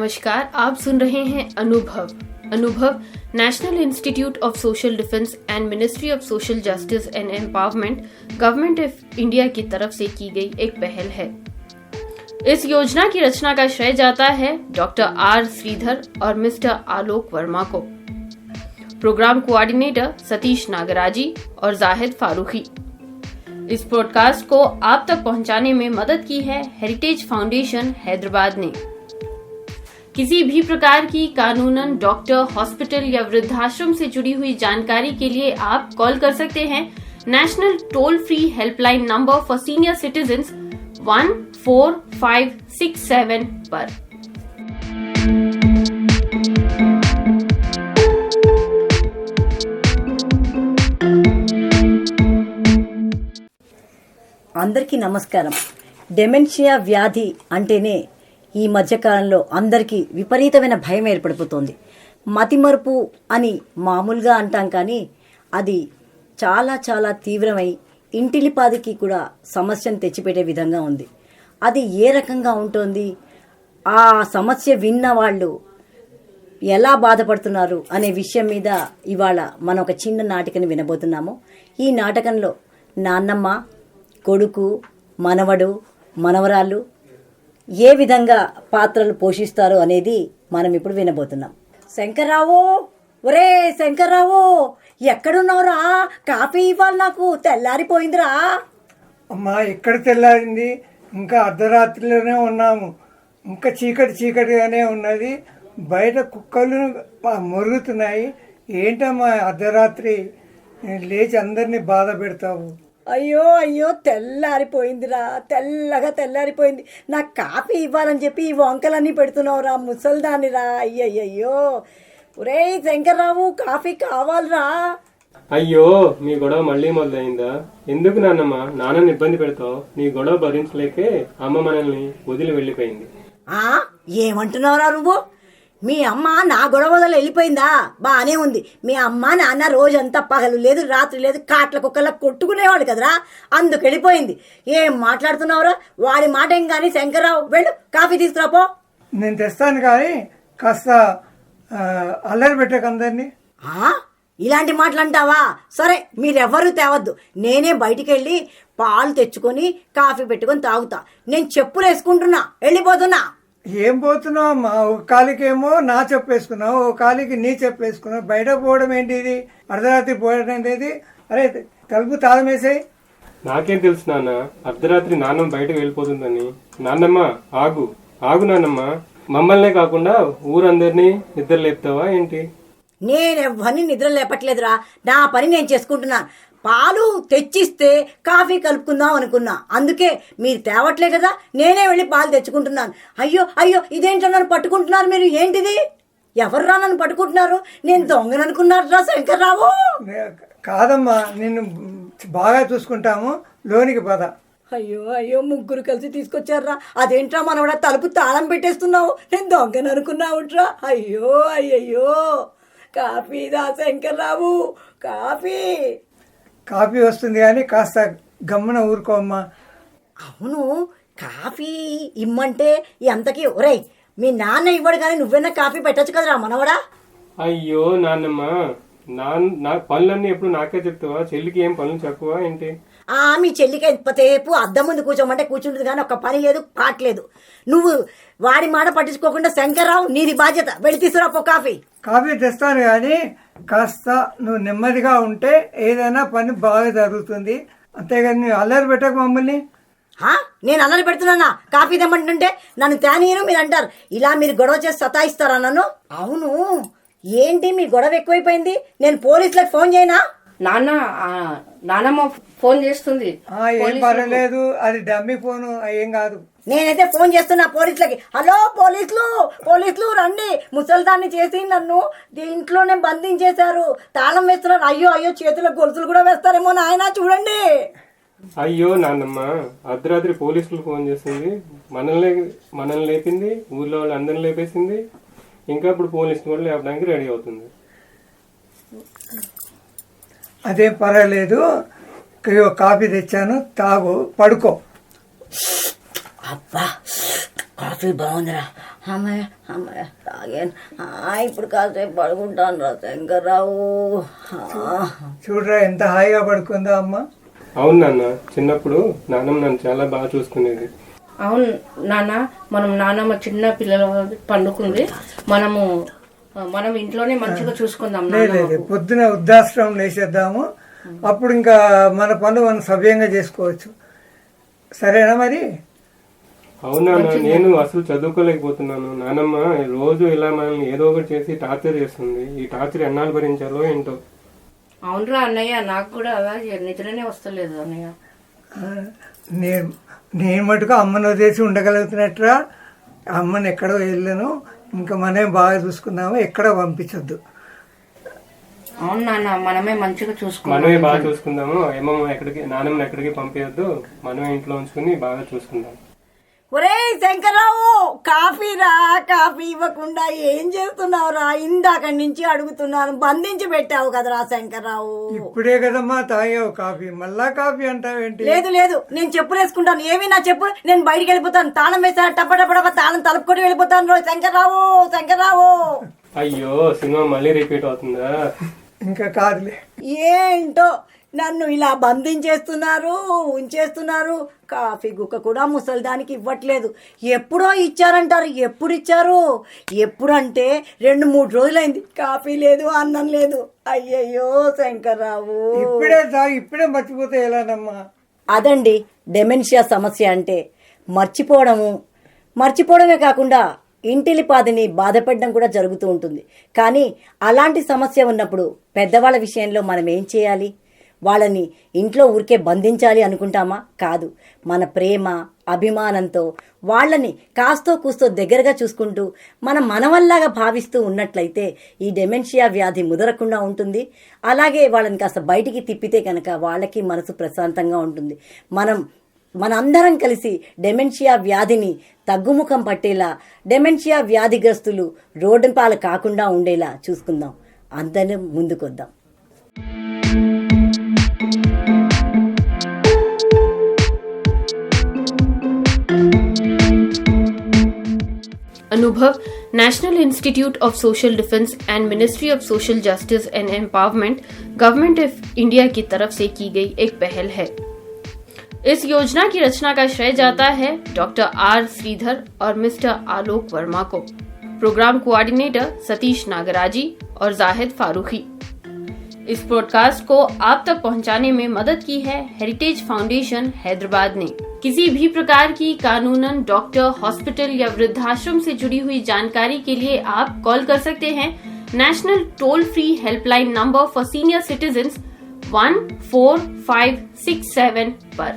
नमस्कार, आप सुन रहे हैं अनुभव national institute of social defence and ministry of social justice and empowerment government of India की तरफ से की गई एक पहल है। इस योजना की रचना का श्रेय जाता है डॉक्टर आर श्रीधर और मिस्टर आलोक वर्मा को। प्रोग्राम कोऑर्डिनेटर सतीश नागराजी और जाहिद फारूकी। इस पॉडकास्ट को आप तक पहुंचाने में मदद की है हेरिटेज फाउंडेशन हैदराबाद ने। किसी भी प्रकार की कानूनन, डॉक्टर, हॉस्पिटल या वृद्धाश्रम से जुड़ी हुई जानकारी के लिए आप कॉल कर सकते हैं national toll free helpline number for senior citizens 14567 पर। అందరికీ నమస్కారం. డెమెన్షియా వ్యాధి అంటేనే ఈ మధ్యకాలంలో అందరికీ విపరీతమైన భయం ఏర్పడిపోతుంది. మతిమరుపు అని మామూలుగా అంటాం, కానీ అది చాలా చాలా తీవ్రమై ఇంటిలిపాదికి కూడా సమస్యను తెచ్చిపెట్టే విధంగా ఉంది. అది ఏ రకంగా ఉంటుంది, ఆ సమస్య విన్న వాళ్ళు ఎలా బాధపడుతున్నారు అనే విషయం మీద ఇవాళ మనం ఒక చిన్న నాటికను వినబోతున్నాము. ఈ నాటకంలో నాన్నమ్మ, కొడుకు, మనవడు, మనవరాళ్ళు ఏ విధంగా పాత్రలు పోషిస్తారు అనేది మనం ఇప్పుడు వినబోతున్నాం. శంకర్రావు, ఒరే శంకర్రావు, ఎక్కడున్నావురా? కాఫీ ఇవ్వాలి, నాకు తెల్లారిపోయిందిరా. అమ్మా, ఎక్కడ తెల్లారింది? ఇంకా అర్ధరాత్రిలోనే ఉన్నాము. ఇంకా చీకటిగానే ఉన్నది. బయట కుక్కలు మొరుగుతున్నాయి. ఏంటమ్మా అర్ధరాత్రి లేచి అందరినీ బాధ పెడతావు? అయ్యో తెల్లారిపోయిందిరా, తెల్లగా తెల్లారిపోయింది. నాకు కాఫీ ఇవ్వాలని చెప్పి ఈ వంకలన్నీ పెడుతున్నావురా, ముసల్దానిరా. అయ్యయ్యో, ఒరే శంకర్రావు, కాఫీ కావాలరా. అయ్యో, మీ గొడవ మళ్ళీ మొదలైందా? ఎందుకు నాన్నమ్మ నాన్నని ఇబ్బంది పెడతావు? నీ గొడవ భరించలేకే అమ్మ మనల్ని వదిలి వెళ్ళిపోయింది. ఏమంటున్నావురా నువ్వు? మీ అమ్మ నా గొడవ వదలు వెళ్ళిపోయిందా? బానే ఉంది. మీ అమ్మ నాన్న రోజంతా పగలు లేదు రాత్రి లేదు కాట్ల కుక్కల కొట్టుకునేవాడు కదరా, అందుకు వెళ్ళిపోయింది. ఏం మాట్లాడుతున్నావురా? వాడి మాట ఏం కానీ. శంకర్రావు, వెళ్ళు కాఫీ తీసుకురాపో. నేను తెస్తాను, కానీ కాస్త అల్లరి పెట్టక అందరినీ. ఇలాంటి మాటలు అంటావా? సరే, మీరెవ్వరూ తేవద్దు. నేనే బయటికి వెళ్ళి పాలు తెచ్చుకొని కాఫీ పెట్టుకొని తాగుతా. నేను చెప్పులు వేసుకుంటున్నా, వెళ్ళిపోతున్నా. ఏం పోతున్నావు అమ్మా? ఒక కాలికేమో నా చెప్పు వేసుకున్నావు, ఒక కాలికి నీ చెప్పు వేసుకున్నావు. బయట పోవడం ఏంటి? ఇది అర్ధరాత్రి పోవడం ఏంటి? అరే తలుపు తాళం వేసాయి. నాకేం తెలుసు నాన్న, అర్ధరాత్రి నాన్నమ్మ బయటకు వెళ్ళిపోతుందని. నాన్నమ్మ ఆగు నాన్నమ్మ, మమ్మల్నే కాకుండా ఊరందరినీ నిద్ర లేపుతావా ఏంటి? నేనెవ్వరిని నిద్ర లేపట్లేదురా, నా పని నేను చేసుకుంటున్నాను. పాలు తెచ్చిస్తే కాఫీ కలుపుకుందాం అనుకున్నా, అందుకే మీరు తేవట్లే కదా, నేనే వెళ్ళి పాలు తెచ్చుకుంటున్నాను. అయ్యో ఇదేంటో నన్ను పట్టుకుంటున్నారు మీరు? ఏంటిది? ఎవర్రా నన్ను పట్టుకుంటున్నారు? నేను దొంగననుకున్నారా శంకర్రావు? కాదమ్మా, నిన్ను బాగా చూసుకుంటాము, లోనికి పద. అయ్యో ముగ్గురు కలిసి తీసుకొచ్చారా? అదేంట్రా మనవడ తలుపు తాళం పెట్టేస్తున్నావు? నేను దొంగననుకున్నావుట్రా. అయ్యో కాఫీ దా శంకర్రావు, కాఫీ వస్తుంది, కానీ కాస్త గమ్మున ఊరుకోమ్మా. అవును, కాఫీ ఇమ్మంటే ఎంతకి? ఒరేయ్, మీ నాన్న ఇవ్వడు కానీ నువ్వైనా కాఫీ పెట్టచ్చు కదరా మనవడా. అయ్యో నాన్నమ్మ, నా పనులన్నీ ఎప్పుడు నాకే చెప్తావా? చెల్లికి ఏం పనులు చెప్పవా ఏంటి? మీ చెల్లికి ఎంతసేపు అద్దం ముందు కూర్చోమంటే కూర్చుంటుంది, కానీ ఒక పని లేదు పాటలేదు. నువ్వు వాడి మాట పట్టించుకోకుండా శంకర్రావు, నీది బాధ్యత. వెళ్ళి తీసుకురాపో కాఫీ తెస్తాను, కానీ కాస్త నువ్వు నెమ్మదిగా ఉంటే ఏదైనా పని బాగా జరుగుతుంది. అంతేగాని నువ్వు అల్లరి పెట్టకు మమ్మల్ని. నేను అల్లరి పెడుతున్నానా? కాఫీ తెమ్మంటుంటే నన్ను తేనీయను మీరు అంటారు. ఇలా మీరు గొడవ చేసి సతాయిస్తారా నన్ను? అవును, ఏంటి మీ గొడవ ఎక్కువైపోయింది? నేను పోలీసులకు ఫోన్ చేయనా? నాన్నమ్మ ఫోన్ చేస్తుంది. ఏం పర్వాలేదు, అది డమ్మీ ఫోను, ఏం కాదు. నేనైతే ఫోన్ చేస్తున్నా పోలీసులకి. హలో పోలీసులు రండి, ముసల్దాన్ని చేసి నన్ను దీంట్లోనే బంధించేశారు, తాళం వేస్తున్నారు. అయ్యో చేతుల గొలుసులు కూడా వేస్తారేమో నాయన, చూడండి. అయ్యో నాన్నమ్మ, అర్ధరాత్రి పోలీసులు ఫోన్ చేసింది, మనల్ని లేపింది, ఊర్లో వాళ్ళు అందరిని లేపేసింది, ఇంకా ఇప్పుడు పోలీసులు కూడా లేపడానికి రెడీ అవుతుంది. అదేం పర్వాలేదు, కాఫీ తెచ్చాను, తాగు, పడుకో. అబ్బా, కాఫీ బాగుందిరా. అమ్మయ్య అమ్మయ్య తాగాను. ఇప్పుడు కాసేపు పడుకుంటాను రా శంకర్రావు. చూడరా ఎంత హాయిగా పడుకుందా అమ్మ. అవును నాన్న, చిన్నప్పుడు నాన్నమ్మ నన్ను చాలా బాగా చూసుకునేది. అవును నాన్న, నాన్నమ్మ చిన్న పిల్లలు పండుకుంది, మనం ఇంట్లోనే మంచిగా చూసుకుందాం. లేదు, పొద్దున వృద్ధాశ్రమం వేసేద్దాము, అప్పుడు ఇంకా మన పనులు మనం సవ్యంగా చేసుకోవచ్చు. సరేనా మరి? అవునా, నేను అసలు చదువుకోలేకపోతున్నాను. నానమ్మ రోజు ఇలా మనల్ని ఏదో ఒకటి చేసి టార్చర్ చేస్తుంది. ఈ టార్చర్ ఎన్నాళ్ళు భరించాలో ఏంటో. అవునరా అన్నయ్య, నాకు కూడా నిద్రనే వస్తలేదు అన్నయ్య. నేను మటుకు అమ్మను వదిలేసి ఉండగలుగుతున్నట్రా. అమ్మని ఎక్కడో వెళ్ళను, ఇంకా మనమే బాగా చూసుకుందాము, ఎక్కడ పంపించొద్దు. అవును నాన్న, మనమే మంచిగా చూసుకుందాం. మనమే బాగా చూసుకుందాము. నానమ్మని ఎక్కడికి పంపించొద్దు, మనమే ఇంట్లో ఉంచుకుని బాగా చూసుకుందాం. ఒరే శంకర్రావు, కాఫీ రా. కాఫీ ఇవ్వకుండా ఏం చేస్తున్నావురా? ఇందాక నుంచి అడుగుతున్నాను, బంధించి పెట్టావు కదరా శంకర్రావు. ఇప్పుడే కదమ్మా తాగావు కాఫీ, మళ్ళా కాఫీ అంటావేంటి? లేదు లేదు, నేను చెప్పులు వేసుకుంటాను. ఏమి నా చెప్పు, నేను బయటికి వెళ్ళిపోతాను. తాళం వేసాను, టప్ప తాళం తలుపుకొని వెళ్ళిపోతాను. శంకర్రావు శంకర్రావు. అయ్యో, సినిమా మళ్ళీ రిపీట్ అవుతుందా? ఇంకా కాదులే. ఏంటో నన్ను ఇలా బంధించేస్తున్నారు, ఉంచేస్తున్నారు. కాఫీ గుక్క కూడా ముసలిదానికి ఇవ్వట్లేదు. ఎప్పుడో ఇచ్చారంటారు, ఎప్పుడు ఇచ్చారు? ఎప్పుడంటే 2-3 రోజులైంది. కాఫీ లేదు, అన్నం లేదు. అయ్యయ్యో శంకర్రావు. ఇప్పుడే మర్చిపోతే ఎలానమ్మా? అదండి డెమెన్షియా సమస్య అంటే. మర్చిపోవడమే కాకుండా ఇంటిలిపాదిని బాధపడడం కూడా జరుగుతూ ఉంటుంది. కానీ అలాంటి సమస్య ఉన్నప్పుడు పెద్దవాళ్ళ విషయంలో మనం ఏం చేయాలి? వాళ్ళని ఇంట్లో ఊరికే బంధించాలి అనుకుంటామా? కాదు. మన ప్రేమ అభిమానంతో వాళ్ళని కాస్తో కూస్తో దగ్గరగా చూసుకుంటూ మనవల్లాగా భావిస్తూ ఉన్నట్లయితే ఈ డెమెన్షియా వ్యాధి ముదరకుండా ఉంటుంది. అలాగే వాళ్ళని కాస్త బయటికి తిప్పితే కనుక వాళ్ళకి మనసు ప్రశాంతంగా ఉంటుంది. మనందరం కలిసి డెమెన్షియా వ్యాధిని తగ్గుముఖం పట్టేలా, డెమెన్షియా వ్యాధిగ్రస్తులు రోడ్డు పాలు కాకుండా ఉండేలా చూసుకుందాం. అందరం ముందుకొద్దాం. अनुभव national institute of social defence and ministry of social justice and empowerment government of India की तरफ से की गई एक पहल है। इस योजना की रचना का श्रेय जाता है डॉक्टर आर श्रीधर और मिस्टर आलोक वर्मा को। प्रोग्राम कोऑर्डिनेटर सतीश नागराजी और जाहिद फारूकी। इस पॉडकास्ट को आप तक पहुंचाने में मदद की है हेरिटेज फाउंडेशन हैदराबाद ने। किसी भी प्रकार की कानूनन, डॉक्टर, हॉस्पिटल या वृद्धाश्रम से जुड़ी हुई जानकारी के लिए आप कॉल कर सकते हैं national toll free helpline number for senior citizens 14567 पर।